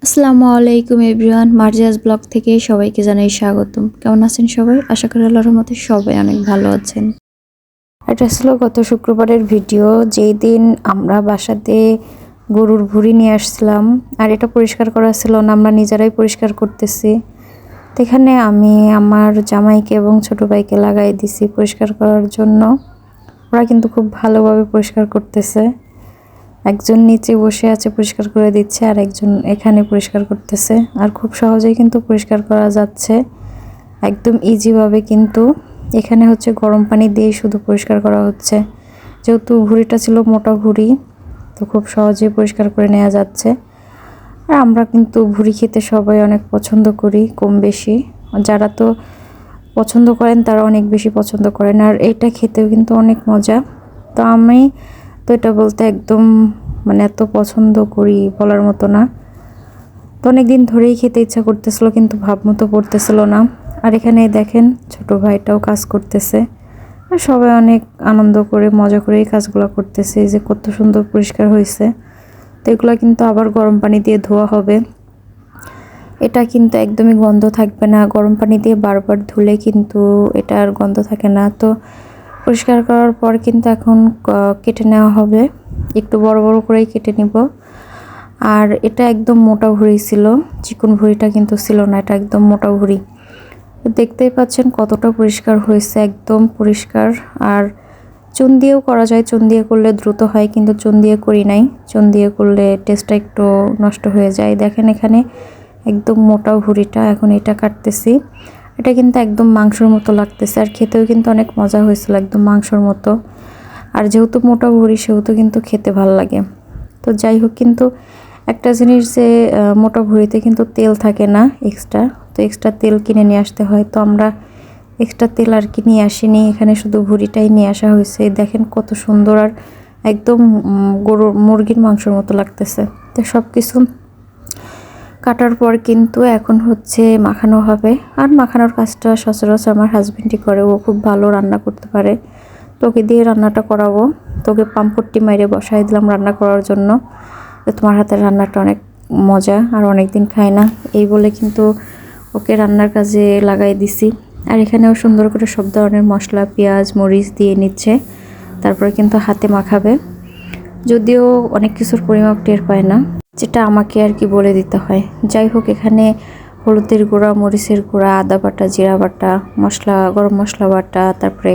আসসালামু আলাইকুম everyone, মার্জিয়াস blog থেকে সবাইকে জানাই স্বাগতম। কেমন আছেন সবাই? আশা করি আল্লাহর রহমতে সবাই অনেক ভালো আছেন। এটা ছিল গত শুক্রবারের ভিডিও, যেই দিন আমরা বাসাতে গরুর ভুঁড়ি নিয়ে আসছিলাম। আর এটা পরিষ্কার করা ছিল না, আমরা নিজেরাই পরিষ্কার করতেছি। তো এখানে আমি আমার জামাইকে এবং ছোট ভাইকে লাগাই দিছি পরিষ্কার করার জন্য। ওরা কিন্তু খুব ভালোভাবে পরিষ্কার করতেছে। একজন নিচে বসে আছে পরিষ্কার করে দিচ্ছে, আর একজন এখানে পরিষ্কার করতেছে। আর খুব সহজেই কিন্তু পরিষ্কার করা যাচ্ছে, একদম ইজিভাবে। কিন্তু এখানে হচ্ছে গরম পানি দিয়ে শুধু পরিষ্কার করা হচ্ছে, যেহেতু ভুঁড়িটা ছিল মোটা ভুঁড়ি, তো খুব সহজেই পরিষ্কার করে নেওয়া যাচ্ছে। আর আমরা কিন্তু ভুঁড়ি খেতে সবাই অনেক পছন্দ করি, কম বেশি। যারা তো পছন্দ করেন তারা অনেক বেশি পছন্দ করেন, আর এটা খেতেও কিন্তু অনেক মজা। তো আমি তো এটা বলতে একদম এত পছন্দ করি বলার মতো না। তো অনেক দিন ধরেই খেতে ইচ্ছা করতেছিল, কিন্তু ভাবমতো পড়তেছিল না। আর এখানে দেখেন ছোট ভাইটাও কাজ করতেছে, আর সবাই অনেক আনন্দ করে মজা করে এই কাজগুলো করতেছে। যে কত সুন্দর পরিষ্কার হয়েছে। তো এগুলো কিন্তু আবার গরম পানি দিয়ে ধোয়া হবে। এটা কিন্তু একদমই গন্ধ থাকবে না, গরম পানি দিয়ে বারবার ধুলে কিন্তু এটার গন্ধ থাকে না। তো পরিষ্কার করার পর কিন্তু এখন কেটে নেওয়া হবে, একটু বড় বড় করেই কেটে নিব। আর এটা একদম মোটা ভুঁড়ি ছিল, চিকন ভুঁড়িটা কিন্তু ছিল না, এটা একদম মোটা ভুঁড়ি। দেখতেই পাচ্ছেন কতটা পরিষ্কার হয়েছে, একদম পরিষ্কার। আর চুন দিয়েও করা যায়, চুন দিয়ে করলে দ্রুত হয়, কিন্তু চুন দিয়ে করি নাই। চুন দিয়ে করলে টেস্টটা একটু নষ্ট হয়ে যায়। দেখেন এখানে একদম মোটা ভুঁড়িটা, এখন এটা কাটতেছি। এটা কিন্তু একদম মাংসর মতো লাগতেছে, আর খেতেও কিন্তু অনেক মজা হয়েছিল, একদম মাংসর মতো। আর যেহেতু মোটা ভুঁড়ি সেহেতু কিন্তু খেতে ভালো লাগে। তো যাই হোক, কিন্তু একটা জিনিস যে মোটা ভুঁড়িতে কিন্তু তেল থাকে না এক্সট্রা, তো এক্সট্রা তেল কিনে নিয়ে আসতে হয়। তো আমরা এক্সট্রা তেল আর কি নিয়ে আসিনি, এখানে শুধু ভুঁড়িটাই নিয়ে আসা হয়েছে। দেখেন কত সুন্দর, আর একদম গরুর মুরগির মাংসের মতো লাগতেছে। তো সব কিছু কাটার পর কিন্তু এখন হচ্ছে মাখানো হবে। আর মাখানোর কাজটা সচরাচর আমার হাজবেন্ডই করে, ও খুব ভালো রান্না করতে পারে। তোকে দিয়ে রান্নাটা করাবো। তোকে পাম্পট্টি মাইরে বসাই দিলাম রান্না করার জন্য, তোমার হাতের রান্নাটা অনেক মজা, আর অনেক দিন খাই না, এই বলে কিন্তু ওকে রান্নার কাজে লাগাই দিছি। আর এখানেও সুন্দর করে সব ধরনের মশলা, পেঁয়াজ, মরিচ দিয়ে নিচ্ছে, তারপরে কিন্তু হাতে মাখাবে। যদিও অনেক কিছুর পরিমাপ টের পায় না, যেটা আমাকে আর কি বলে দিতে হয়। যাই হোক, এখানে হলুদের গুঁড়া, মরিচের গুঁড়া, আদা বাটা, জিরা বাটা, মশলা, গরম মশলা বাটা, তারপরে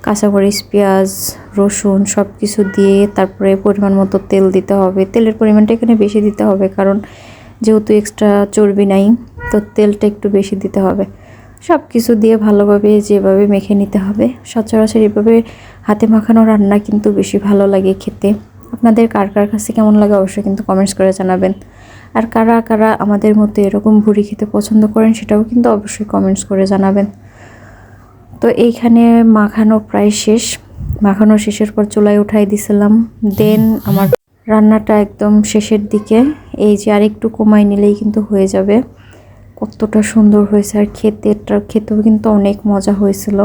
কাঁচামরিচ, পেঁয়াজ, রসুন সব কিছু দিয়ে তারপরে পরিমাণ মতো তেল দিতে হবে। তেলের পরিমাণটা এখানে বেশি দিতে হবে, কারণ যেহেতু এক্সট্রা চর্বি নাই, তো তেলটা একটু বেশি দিতে হবে। সব কিছু দিয়ে ভালোভাবে যেভাবে মেখে নিতে হবে। সচরাচর এভাবে হাতে মাখানো রান্না কিন্তু বেশি ভালো লাগে খেতে। আপনাদের কার কার কাছে কেমন লাগে অবশ্যই কিন্তু কমেন্টস করে জানাবেন। আর কারা কারা আমাদের মতো এরকম ভুঁড়ি খেতে পছন্দ করেন সেটাও কিন্তু অবশ্যই কমেন্টস করে জানাবেন। তো এইখানে মাখানো প্রায় শেষ। মাখানো শেষের পর চুলায় উঠাই দিছিলাম। দেন আমার রান্নাটা একদম শেষের দিকে, এই যে আর একটু কমাই নিলেই কিন্তু হয়ে যাবে। কতটা সুন্দর হয়েছে, আর খেতেও কিন্তু অনেক মজা হয়েছিল।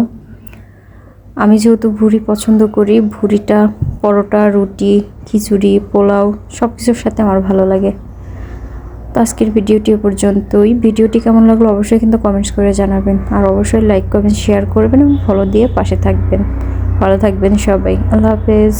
আমি যেহেতু ভুঁড়ি পছন্দ করি, ভুঁড়িটা পরোটা, রুটি, খিচুড়ি, পোলাও সব কিছুর সাথে আমার ভালো লাগে। তো আজকের ভিডিওটি পর্যন্তই। ভিডিওটি কেমন লাগলো অবশ্যই কিন্তু কমেন্টস করে জানাবেন, আর অবশ্যই লাইক, কমেন্ট, শেয়ার করবেন এবং ফলো দিয়ে পাশে থাকবেন। ভালো থাকবেন সবাই, আল্লাহ হাফেজ।